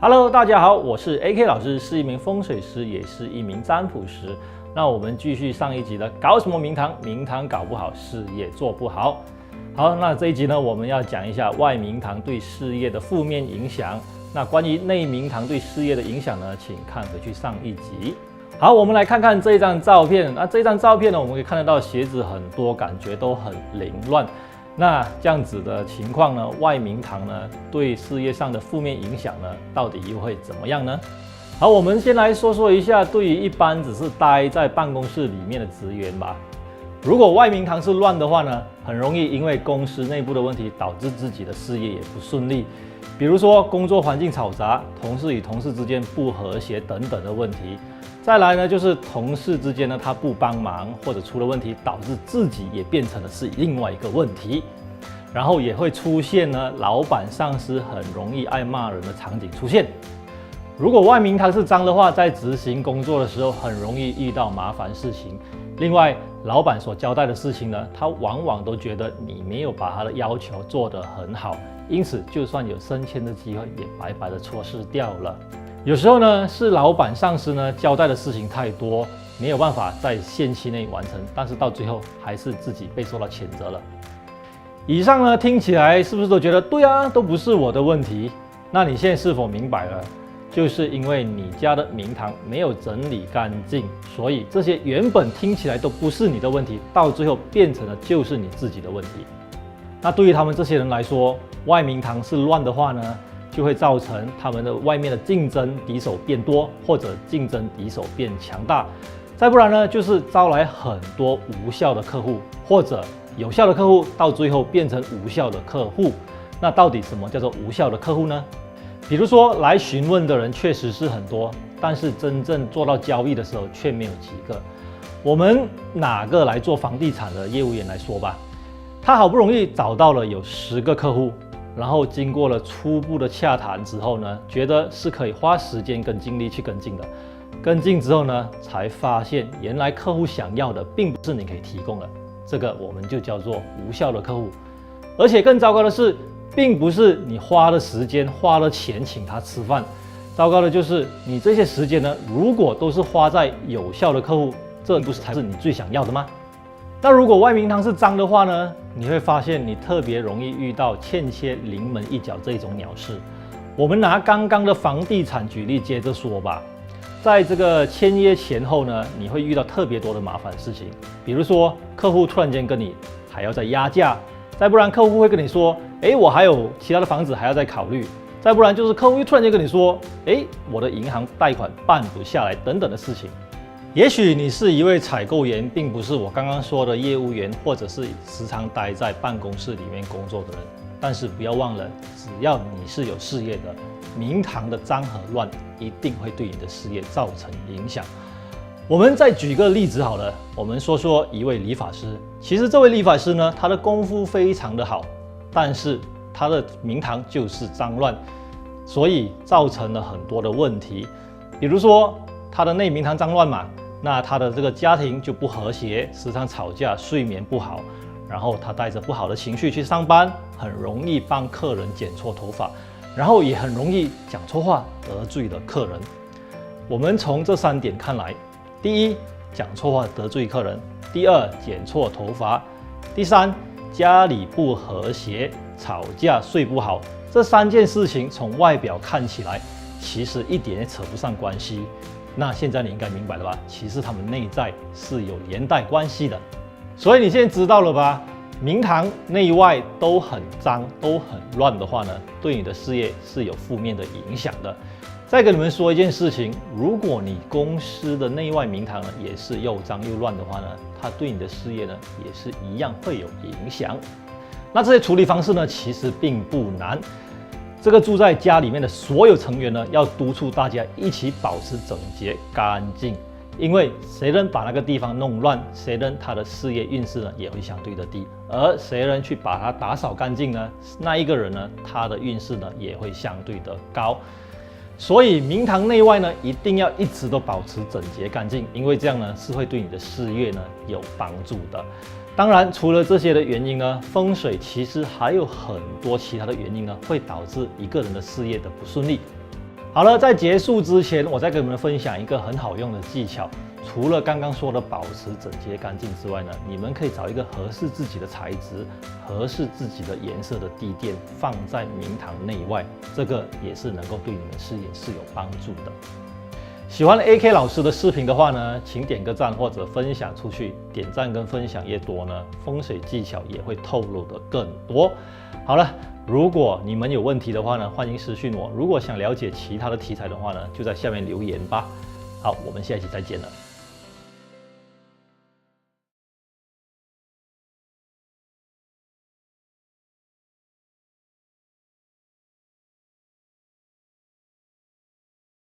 Hello， 大家好，我是 AK 老师，是一名风水师，也是一名占卜师。那我们继续上一集的搞什么明堂？明堂搞不好，事业做不好。好，那这一集呢，我们要讲一下外明堂对事业的负面影响。那关于内明堂对事业的影响呢，请看回去上一集。好，我们来看看这一张照片。那这张照片呢，我们可以看得到鞋子很多，感觉都很凌乱。那这样子的情况呢，外明堂呢对事业上的负面影响呢，到底又会怎么样呢？好，我们先来说一下，对于一般只是待在办公室里面的职员吧。如果外明堂是乱的话呢，很容易因为公司内部的问题，导致自己的事业也不顺利。比如说工作环境嘈杂，同事与同事之间不和谐等等的问题。再来呢，就是同事之间呢，他不帮忙或者出了问题，导致自己也变成了是另外一个问题。然后也会出现呢，老板上司很容易爱骂人的场景出现。如果外明堂是脏的话，在执行工作的时候很容易遇到麻烦事情。另外，老板所交代的事情呢，他往往都觉得你没有把他的要求做得很好，因此就算有升迁的机会，也白白的错失掉了。有时候呢，是老板上司呢交代的事情太多，没有办法在限期内完成，但是到最后还是自己被受到谴责了。以上呢听起来是不是都觉得对啊，都不是我的问题？那你现在是否明白了？就是因为你家的明堂没有整理干净，所以这些原本听起来都不是你的问题，到最后变成了就是你自己的问题。那对于他们这些人来说，外明堂是乱的话呢，就会造成他们的外面的竞争敌手变多，或者竞争敌手变强大。再不然呢，就是招来很多无效的客户，或者有效的客户到最后变成无效的客户。那到底什么叫做无效的客户呢？比如说来询问的人确实是很多，但是真正做到交易的时候却没有几个。我们哪个来做房地产的业务员来说吧，他好不容易找到了有10个客户，然后经过了初步的洽谈之后呢，觉得是可以花时间跟精力去跟进的。跟进之后呢，才发现原来客户想要的并不是你可以提供的，这个我们就叫做无效的客户。而且更糟糕的是，并不是你花了时间花了钱请他吃饭，糟糕的就是你这些时间呢，如果都是花在有效的客户，这不是才是你最想要的吗？那如果外明堂是脏的话呢，你会发现你特别容易遇到欠缺临门一脚这种鸟事。我们拿刚刚的房地产举例接着说吧。在这个签约前后呢，你会遇到特别多的麻烦事情，比如说客户突然间跟你还要再压价，再不然客户会跟你说，我还有其他的房子还要再考虑，再不然就是客户又突然间跟你说，我的银行贷款办不下来等等的事情。也许你是一位采购员，并不是我刚刚说的业务员，或者是时常待在办公室里面工作的人，但是不要忘了，只要你是有事业的，明堂的脏和乱一定会对你的事业造成影响。我们再举个例子好了，我们说一位理发师。其实这位理发师呢，他的功夫非常的好，但是他的明堂就是脏乱，所以造成了很多的问题。比如说他的内明堂脏乱嘛，那他的这个家庭就不和谐，时常吵架，睡眠不好，然后他带着不好的情绪去上班，很容易帮客人剪错头发，然后也很容易讲错话，得罪了客人。我们从这3点看来，第一，讲错话得罪客人；第二，剪错头发；第三，家里不和谐，吵架睡不好。这3件事情从外表看起来，其实一点也扯不上关系。那现在你应该明白了吧？其实他们内在是有连带关系的。所以你现在知道了吧？明堂内外都很脏、都很乱的话呢，对你的事业是有负面的影响的。再跟你们说一件事情，如果你公司的内外明堂呢也是又脏又乱的话呢，它对你的事业呢也是一样会有影响。那这些处理方式呢，其实并不难。这个住在家里面的所有成员呢，要督促大家一起保持整洁干净，因为谁人把那个地方弄乱，谁人他的事业运势呢也会相对的低，而谁人去把它打扫干净呢，那一个人呢，他的运势呢也会相对的高。所以明堂内外呢，一定要一直都保持整洁干净，因为这样呢是会对你的事业呢有帮助的。当然，除了这些的原因呢，风水其实还有很多其他的原因呢，会导致一个人的事业的不顺利。好了，在结束之前，我再跟你们分享一个很好用的技巧。除了刚刚说的保持整洁干净之外呢，你们可以找一个合适自己的材质、合适自己的颜色的地垫，放在明堂内外，这个也是能够对你们视野是有帮助的。喜欢 AK 老师的视频的话呢，请点个赞或者分享出去。点赞跟分享越多呢，风水技巧也会透露的更多。好了，如果你们有问题的话呢，欢迎私讯我。如果想了解其他的题材的话呢，就在下面留言吧。好，我们下一期再见了。